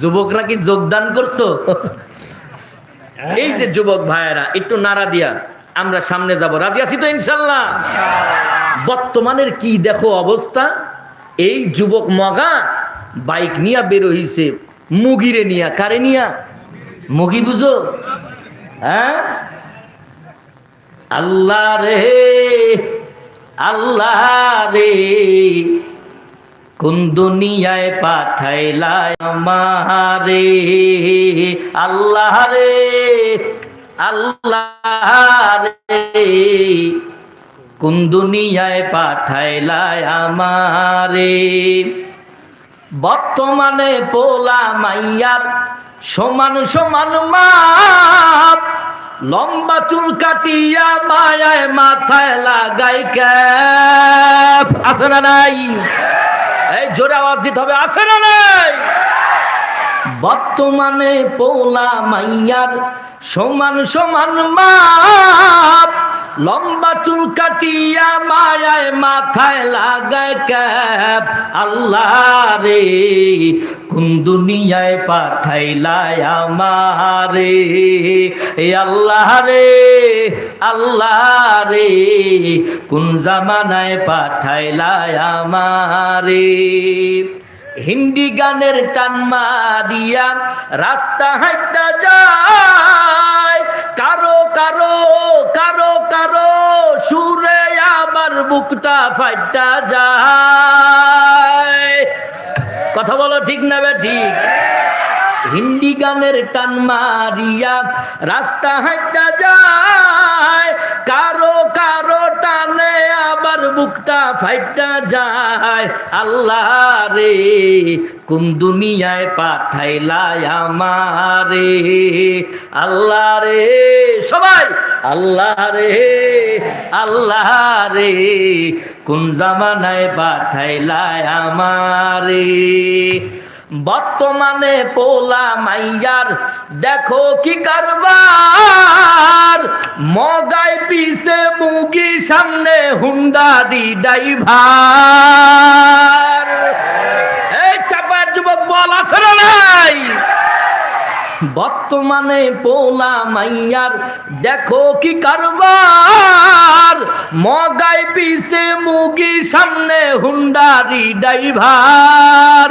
যুবকরা কি যোগদান করছো? এই যে যুবক ভাইয়েরা একটু নাড়া দিয়া আমরা সামনে যাব, রাজি আছি তো ইনশাল্লাহ? বর্তমানের কি দেখো অবস্থা, এই যুবক মগা বাইক নিয়া বের হইছে, মুগিরে নিয়া। কারে নিয়া? মুগি বুঝো? হ্যাঁ, আল্লাহ রে আল্লাহ রে, কোন দুনিয়ায় পাঠাইলা আমারে, আল্লাহ রে আল্লাহ রে, কোন দুনিয়ায় পাঠাইলা আমারে। বর্তমানে পোলা মাইয়ার সমান সমান মাপ, লম্বা চুল কাটিয়া মায়ায় মাথায় লাগাই ক্যাপ। আছে না নাই? এই জোরে আওয়াজ দিতে হবে, আছে না নাই? বর্তমানে পোলা মাইয়ার সমান সমান মাপ, লম্বা চুল কাটিয়া মায়ায় মাথায় লাগায় ক্যাপ। আল্লাহ রে, কোন দুনিয়ায় পাঠাইলা আমারে, এ আল্লাহ রে আল্লাহ রে, কোন জামানায় পাঠাইলা আমারে। হিন্দি গানের টান মারিয়া রাস্তা হাইটা যায়, কারো কারো কারো কারো সুরে আবার বুকটা ফাইটা যায়। কথা বলো, ঠিক না বে ঠিক? হিন্দি গানের টান মারিয়া রাস্তা হাইটা যায়, কারো কারো টানে আবার বুকটা ফাইটা যায়। আল্লাহ রে, কোন দুনিয়ায় পাঠাইলা আমারে, আল্লাহ রে, সবাই আল্লাহ রে আল্লাহ রে, কোন জামানায় পাঠাইলা আমারে। বর্তমানে পোলা মাইয়ার দেখো কি কারবার, মগাই পিছে মুগি সামনে হুন্ডারি ড্রাইভার। এই চাপার যুবক বল, আছে না নাই? বর্তমানে পোলা মাইয়ার দেখো কি কারবার, মগাই পিছে মুগি সামনে হুন্ডারি ড্রাইভার।